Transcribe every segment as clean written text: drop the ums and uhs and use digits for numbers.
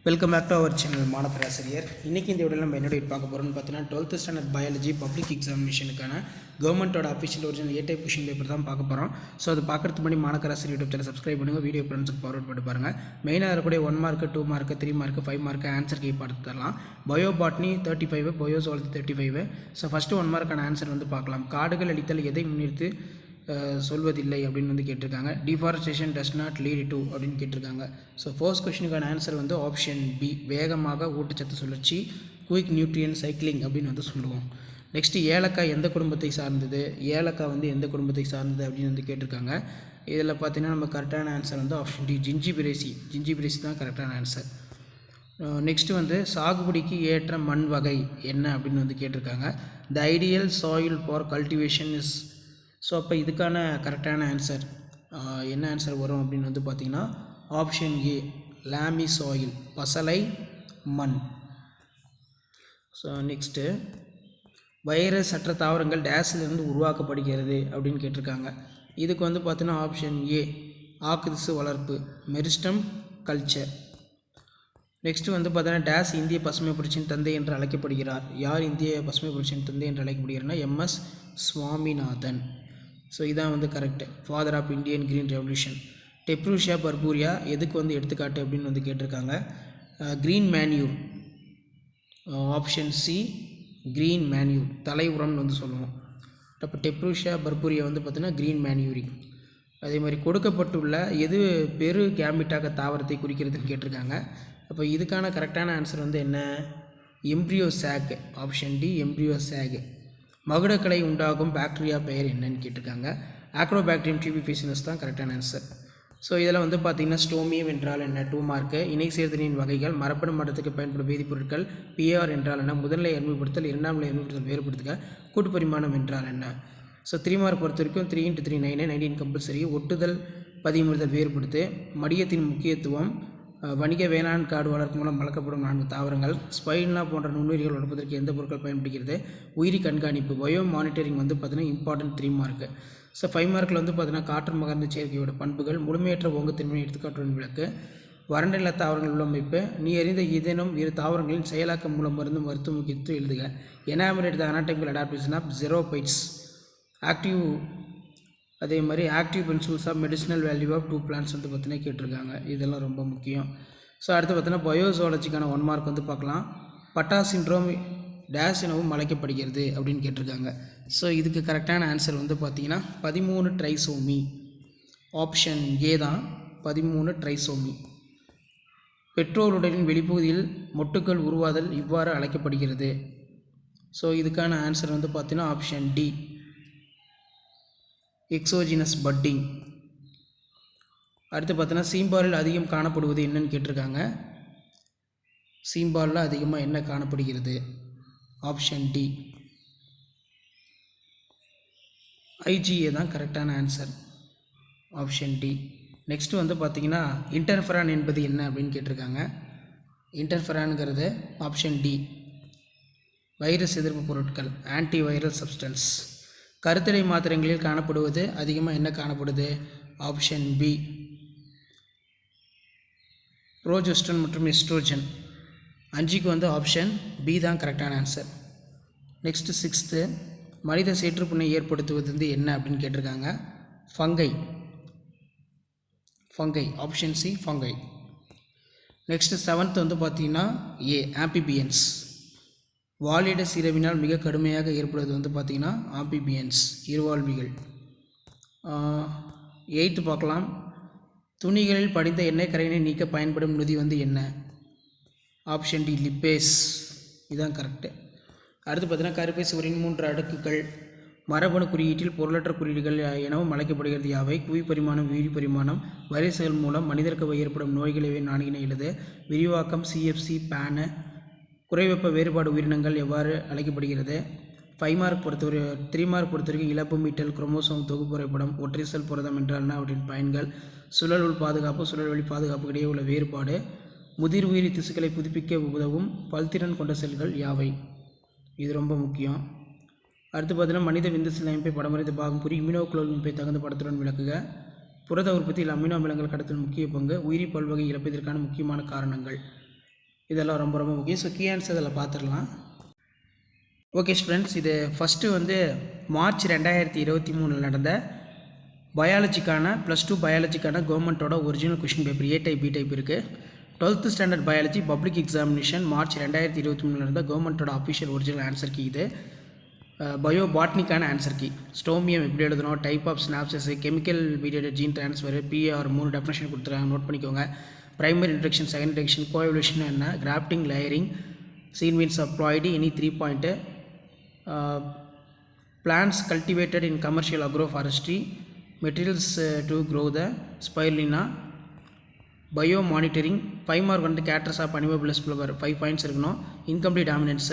Welcome back to our channel மாணவராசிரியர். இன்றைக்கி இந்த வீடியோவில் நம்ம என்னோட பார்க்க போகிறோம்னு பார்த்தீங்கன்னா 12th ஸ்டாண்டர்ட் பயாலஜி பப்ளிக் எக்ஸாமினேஷனுக்கான கவர்மெண்ட்டோட official original A type question paper தான் பார்க்க போகிறோம். ஸோ அது பார்க்கறதுக்கு முன்னாடி மாணவராசிரியர் யூடியூப் சேனல் சப்ஸ்கிரைப் பண்ணுங்கள், வீடியோ ஃப்ரெண்ட்ஸுக்கு ஃபார்வர்ட் பண்ணி பாருங்கள். மெயினாக இருக்கக்கூடிய 1 mark 2 mark 3 mark 5 mark answer key பார்த்துடலாம். Bio botany 35, bio zoology 35. So first 1 மார்க்கான ஆன்சர் வந்து பார்க்கலாம். காடுகள் அழித்தல் எதை முன்னிறுத்து சொல்வதில்லை அப்படின்னு வந்து கேட்டிருக்காங்க. Deforestation does not lead to அப்படின்னு கேட்டிருக்காங்க. ஸோ ஃபர்ஸ்ட் கொஸ்டினுக்கான ஆன்சர் வந்து ஆப்ஷன் பி, வேகமாக ஊட்டச்சத்து சுழற்சி, குயிக் நியூட்ரியன் சைக்கிளிங் அப்படின்னு வந்து சொல்லுவோம். நெக்ஸ்ட்டு ஏலக்காய் எந்த குடும்பத்தை சார்ந்தது, ஏலக்காய் வந்து எந்த குடும்பத்தை சார்ந்தது அப்படின்னு வந்து கேட்டிருக்காங்க. இதில் பார்த்தீங்கன்னா நம்ம கரெக்டான ஆன்சர் வந்து ஆப்ஷன் டி, ஜிஞ்சிபிரேசி தான் கரெக்டான ஆன்சர். நெக்ஸ்ட்டு வந்து சாகுபடிக்கு ஏற்ற மண் வகை என்ன அப்படின்னு வந்து கேட்டிருக்காங்க. The ideal soil for cultivation is. So அப்போ இதுக்கான கரெக்டான ஆன்சர் என்ன ஆன்சர் வரும் அப்படின்னு வந்து பார்த்திங்கன்னா ஆப்ஷன் ஏ, லாமி சாயில், பசலை மண். ஸோ நெக்ஸ்ட்டு வைரஸ் அற்ற தாவரங்கள் டேஸிலிருந்து உருவாக்கப்படுகிறது அப்படின்னு கேட்டிருக்காங்க. இதுக்கு வந்து பார்த்தீங்கன்னா ஆப்ஷன் ஏ, ஆக்திசு வளர்ப்பு, மெரிஸ்டம் கல்ச்சர். நெக்ஸ்ட்டு வந்து பார்த்தீங்கன்னா டேஸ் இந்திய பசுமை புரட்சியின் தந்தை என்று அழைக்கப்படுகிறார். யார் இந்திய பசுமை புரட்சியின் தந்தை என்று அழைக்கப்படுகிறார்னா எம்எஸ் சுவாமிநாதன். ஸோ இதான் வந்து correct, father of Indian green revolution. Tephrosia purpurea எதுக்கு வந்து எடுத்துக்காட்டு அப்படின்னு வந்து கேட்டிருக்காங்க. Green manure, option C, green manure, தலை உரம்னு வந்து சொல்லுவோம். அப்போ டெப்ரூஷியா பர்பூரியா வந்து பார்த்தீங்கன்னா க்ரீன் மேன்யூரி. அதே மாதிரி கொடுக்கப்பட்டுள்ள எது பெரு கேமிட்டாக தாவரத்தை குறிக்கிறதுன்னு கேட்டிருக்காங்க. அப்போ இதுக்கான கரெக்டான ஆன்சர் வந்து என்ன, embryo sac, option D, embryo sac. மகுடக்கலை உண்டாகும் பாக்டீரியா பெயர் என்னன்னு கேட்டிருக்காங்க. ஆக்ரோபாக்டீரியம் டியூபிஃபிசினஸ் தான் கரெக்டான ஆன்சர். ஸோ இதில் வந்து பார்த்திங்கன்னா ஸ்டோமியம் என்றால் என்ன, 2 மார்க்கு. இணை சேர்த்தலின் வகைகள், மரபணு மாற்றத்துக்கு பயன்படும் வேதிப்பொருட்கள், பிஆர் என்றால் என்ன, முதல்நிலை எளிமைப்படுத்தல், இரண்டாம் நிலை எளிமைப்படுத்தல் வேறுபடுத்துக, கூட்டுப்பரிமாணம் என்றால் என்ன. ஸோ 3 மார்க் பொறுத்த வரைக்கும் 3 × 3 9, 19 கம்பல்சரி. ஒட்டுதல் பதிமுறுதல் வேறுபடுத்து, மடியத்தின் முக்கியத்துவம், வணிக வேளாண் காடு வளர்ப்பு மூலம் வளர்க்கப்படும் 4 தாவரங்கள், ஸ்பைனா போன்ற நுண்ணுயிர்கள் வளர்ப்பதற்கு எந்த பொருட்கள் பயன்படுகிறது, உயிரி கண்காணிப்பு, பயோ மானிட்டரிங் வந்து பார்த்தீங்கன்னா இம்பார்ட்டன்ட் 3 மார்க்கு. ஸோ 5 மார்க்கில் வந்து பார்த்தீங்கன்னா காற்று மகர்ந்த சேர்க்கையோட பண்புகள், முழுமையற்ற ஓங்குத்தன்மை எடுத்துக்காட்டுடன் விளக்கு, வறண்ட நில தாவரங்கள் உள்ளமைப்பு, நீ அறிந்த ஏதேனும் 2 தாவரங்களின் செயலாக்க மூலம் மருந்து மருத்துவ முக்கியத்துவம் எழுதுக. Enumerate the anatomical adaptation of xerophytes, active. அதே மாதிரி active principles of medicinal value of 2 plants வந்து பார்த்தீங்கன்னா கேட்டிருக்காங்க. இதெல்லாம் ரொம்ப முக்கியம். ஸோ அடுத்து பார்த்தீங்கன்னா பயோசாலஜிக்கான 1 மார்க் வந்து பார்க்கலாம். பட்டா சிண்ட்ரோம் டேஷ் எனவும் அழைக்கப்படுகிறது அப்படின்னு கேட்டிருக்காங்க. ஸோ இதுக்கு கரெக்டான ஆன்சர் வந்து பார்த்தீங்கன்னா 13 ட்ரைசோமி, ஆப்ஷன் ஏ தான் 13 ட்ரைசோமி. பெற்றோருடனின் வெளிப்பகுதியில் மொட்டுக்கள் உருவாதல் இவ்வாறு அழைக்கப்படுகிறது. ஸோ இதுக்கான ஆன்சர் வந்து பார்த்தீங்கன்னா ஆப்ஷன் டி, எக்ஸோஜினஸ் பட்டிங். அடுத்து பார்த்தீங்கன்னா சீம்பாலில் அதிகம் காணப்படுவது என்னன்னு கேட்டிருக்காங்க. சீம்பாலில் அதிகமாக என்ன காணப்படுகிறது, ஆப்ஷன் டி, ஐஜிஏ தான் கரெக்டான ஆன்சர், ஆப்ஷன் டி. நெக்ஸ்ட்டு வந்து பார்த்திங்கன்னா இன்டர்ஃபெரான் என்பது என்ன அப்படின்னு கேட்டிருக்காங்க. இன்டர்ஃபெரானுங்கிறது ஆப்ஷன் டி, வைரஸ் எதிர்ப்பு பொருட்கள், ஆன்டி வைரல் சப்ஸ்டன்ஸ். கருத்தடை மாத்திரைகளில் காணப்படுவது அதிகமாக என்ன காணப்படுது, ஆப்ஷன் பி, ப்ரோஜெஸ்ட்ரான் மற்றும் எஸ்ட்ரோஜன். 5க்கு வந்து ஆப்ஷன் பி தான் கரெக்டான ஆன்சர். நெக்ஸ்ட்டு 6th, மனித சேற்றுப்புண்ணை ஏற்படுத்துவது வந்து என்ன அப்படின்னு கேட்டிருக்காங்க. Fungi, option C, fungi. Next 7th வந்து பார்த்திங்கன்னா ஏ, ஆம்பிபியன்ஸ். வாலிட சிரவினால் மிக கடுமையாக ஏற்படுவது வந்து பார்த்திங்கன்னா ஆம்பிபியன்ஸ், இருவாழ்விகள். 8th பார்க்கலாம். துணிகளில் படிந்த எண்ணெய் கரையினை நீக்க பயன்படும் நொதி வந்து என்ன, ஆப்ஷன் டி, லிப்பேஸ். இதுதான் கரெக்டு. அடுத்து பார்த்தீங்கன்னா கருப்பை சுவரின் 3 அடுக்குகள், மரபணு குறியீட்டில் பொருளற்ற குறியீடுகள் எனவும் அழைக்கப்படுகிறது யாவை. குவிப்பரிமாணம், உயிரி பரிமாணம், வைரஸ்கள் மூலம் மனிதருக்கு ஏற்படும் நோய்களை நான்கினை எழுது. விரிவாக்கம், சிஎஃப்சி, பேனு, குறைவெப்ப வேறுபாடு உயிரினங்கள் எவ்வாறு அழைக்கப்படுகிறது. 5 மார்க் பொறுத்தவரை 3 மார்க் பொறுத்தவரைக்கும் இழப்பு மீட்டல், குரோமோசோம் தொகுப்பு வரைபடம், ஒற்றை செல் புரதம் என்றால் அவற்றின் பயன்கள், சுழல் உள் பாதுகாப்பு, சுழல் வழி பாதுகாப்பு இடையே உள்ள வேறுபாடு, முதிர் உயிரி திசுக்களை புதுப்பிக்க உதவும் பல்திறன் கொண்ட செல்கள் யாவை. இது ரொம்ப முக்கியம். அடுத்து பார்த்தீங்கன்னா மனித விந்து செல் அமைப்பை படமறிந்த பாகம் புரி, இம்யூனோகுளோபின் அமைப்பை தகுந்த படத்துடன் விளக்குக. புரத உற்பத்தியில் அமினோ அமிலங்கள் கடத்தல் முக்கிய பங்கு, உயிரி பல்வகை இழப்பதற்கான முக்கியமான காரணங்கள். இதெல்லாம் ரொம்ப ரொம்ப முக்கியம். ஸோ கீ ஆன்சர் இதில் பார்த்துடலாம். ஓகே ஸ்டூடெண்ட்ஸ், இது ஃபஸ்ட்டு வந்து மார்ச் 2023 நடந்த பயாலஜிக்கான +2 பயாலஜிக்கான கவர்மெண்ட்டோட original question paper A type B type இருக்குது. 12th standard biology public examination March 2023 நடந்த கவர்மெண்ட்டோட அஃபிஷியல் ஒரிஜினல் ஆன்சர் கீ இது. பயோ பாட்னிக்கான ஆன்சர் கீ. ஸ்டோமியம் எப்படி எழுதணும், type of synapses, chemical mediated gene transfer, PR 3 definition கொடுத்துருக்காங்க, நோட் பண்ணிக்கோங்க. Primary interaction, second interaction, coevolution என்ன, grafting, layering, seen means haploid, any 3 point, plants cultivated in commercial agroforestry, materials to grow the spirulina, bio monitoring, 5 mark வந்து characters of animal flower 5 points இருக்கணும், incomplete dominance,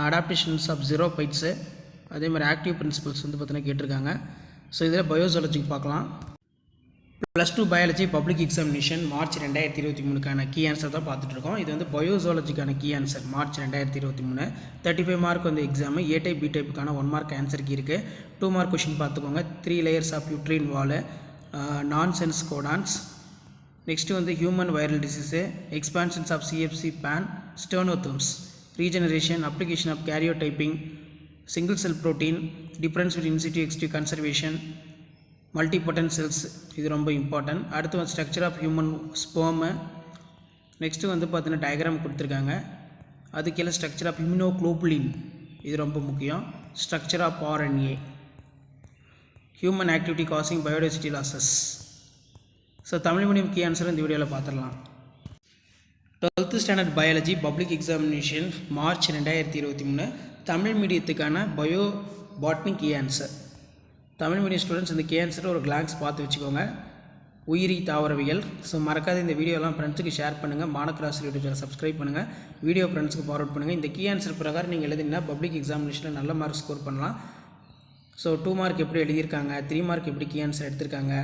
adaptations of xerophytes, அதே மாதிரி active principles வந்து பார்த்தீங்கன்னா கேட்டிருக்காங்க. So இதில் பயோசாலஜிக்கு பார்க்கலாம். +2 பயாலஜி பப்ளிக் எக்ஸாமினேஷன் மார்ச் 2023க்கான கீ ஆன்சர் தான் பார்த்துட்ருக்கோம். இது வந்து பயோசாலஜிக்கான கீ ஆன்சர் மார்ச் 2023. 35 மார்க் வந்து எக்ஸாமு. A டைப் B டைப்புக்கான 1 மார்க் ஆன்சர் கீ இருக்குது. 2 மார்க் கொஷின் பார்த்துக்கோங்க. 3 layers of uterine wall, nonsense codons, next வந்து human viral disease, expansions of CFC ban, stenotherms, regeneration, application of karyotyping, single cell protein, difference with in situ ex situ conservation, multipotent cells, இது ரொம்ப important. அடுத்து வந்து structure of human ஸ்பெர்மு, next வந்து பார்த்தீங்கன்னா diagram கொடுத்துருக்காங்க. அது கீழே ஸ்ட்ரக்சர் ஆஃப் இம்யூனோகுளோபுலின், இது ரொம்ப முக்கியம். Structure of RNA, human activity causing biodiversity losses. So Tamil medium key answer இந்த வீடியோவில் பார்த்துடலாம். 12th standard biology public examination March 2023 Tamil மீடியத்துக்கான bio botany key answer. Tamil medium students இந்த கீ ஆன்சரை ஒரு கிளான்ஸ் பார்த்து வச்சுக்கோங்க. உயிரி தாவரவியல். ஸோ மறக்காத இந்த வீடியோலாம் ஃப்ரெண்ட்ஸுக்கு ஷேர் பண்ணுங்கள். மாணக்கராசி யூடியூப் சேனல் சப்ஸ்கிரைப் பண்ணுங்கள். வீடியோ ஃப்ரெண்ட்ஸுக்கு ஃபார்வர்ட் பண்ணுங்கள். இந்த கீ ஆன்சர் பிரகாரம் நீங்கள் எழுதினா பப்ளிக் எக்ஸாமினேஷனில் நல்ல மார்க் ஸ்கோர் பண்ணலாம். ஸோ 2 மார்க் எப்படி எழுதியிருக்காங்க, 3 மார்க் எப்படி கீ ஆன்சர் எடுத்திருக்காங்க,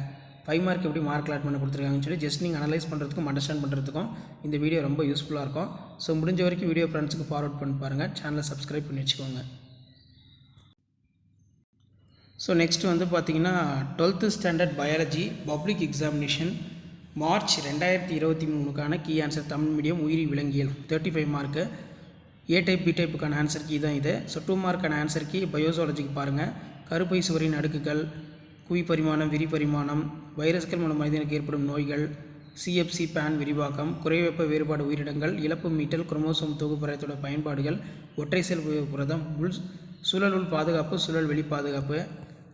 5 மார்க் எப்படி மார்க் அலாட் பண்ண கொடுத்துருக்காங்கன்னு சொல்லி ஜஸ்ட் நீங்கள் அனலைஸ் பண்ணுறதுக்கும் அண்டர்ஸ்டாண்ட் பண்ணுறதுக்கும் இந்த வீடியோ ரொம்ப யூஸ்ஃபுல்லாக இருக்கும். ஸோ முடிஞ்ச வரைக்கும் வீடியோ ஃப்ரெண்ட்ஸுக்கு ஃபார்வர்ட் பண்ணி பாருங்கள். சேனலை சப்ஸ்கிரைப் பண்ணி வச்சுக்கோங்க. ஸோ நெக்ஸ்ட் வந்து பார்த்தீங்கன்னா 12th standard biology public examination March 2023க்கான கீ ஆன்சர் தமிழ் மீடியம் உயிரி விலங்கியல் 35 மார்க்கு. A டைப் B டைப்புக்கான ஆன்சர் கீ தான் இது. ஸோ 2 மார்க்கான ஆன்சர் கீ பயோசாலஜிக்கு பாருங்கள். கருப்பை சுவரின் அடுக்குகள், குவி பரிமாணம், விரி பரிமாணம், வைரஸ்கள் மூலம் மனிதனுக்கு ஏற்படும் நோய்கள், CFC பேன் விரிவாக்கம், குறைவெப்ப வேறுபாடு உயிரினங்கள், இழப்பு மீட்டல், குரோமோசோம் தொகுப்பறையத்தோட பயன்பாடுகள், ஒற்றை செல் புரதம், சூழல் உள் பாதுகாப்பு, சூழல் வெளி பாதுகாப்பு.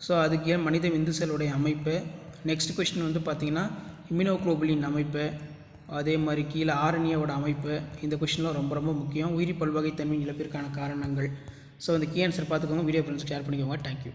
ஸோ அதுக்கு மனித விந்து செல்லுடைய அமைப்பு. நெக்ஸ்ட் கொஸ்டின் வந்து பார்த்திங்கன்னா இம்யூனோகுளோபுலின் அமைப்பு, அதே மாதிரி கீழே RNAவோட அமைப்பு. இந்த கொஸ்டின்லாம் ரொம்ப ரொம்ப முக்கியம். உயிரி பல்வகைத்தன்மையின் இழப்பிற்கான காரணங்கள். ஸோ இந்த கீ ஆன்சர் பார்த்துக்கோங்க. வீடியோ ஃப்ரெண்ட்ஸ் ஷேர் பண்ணிக்கோங்க. தேங்க்யூ.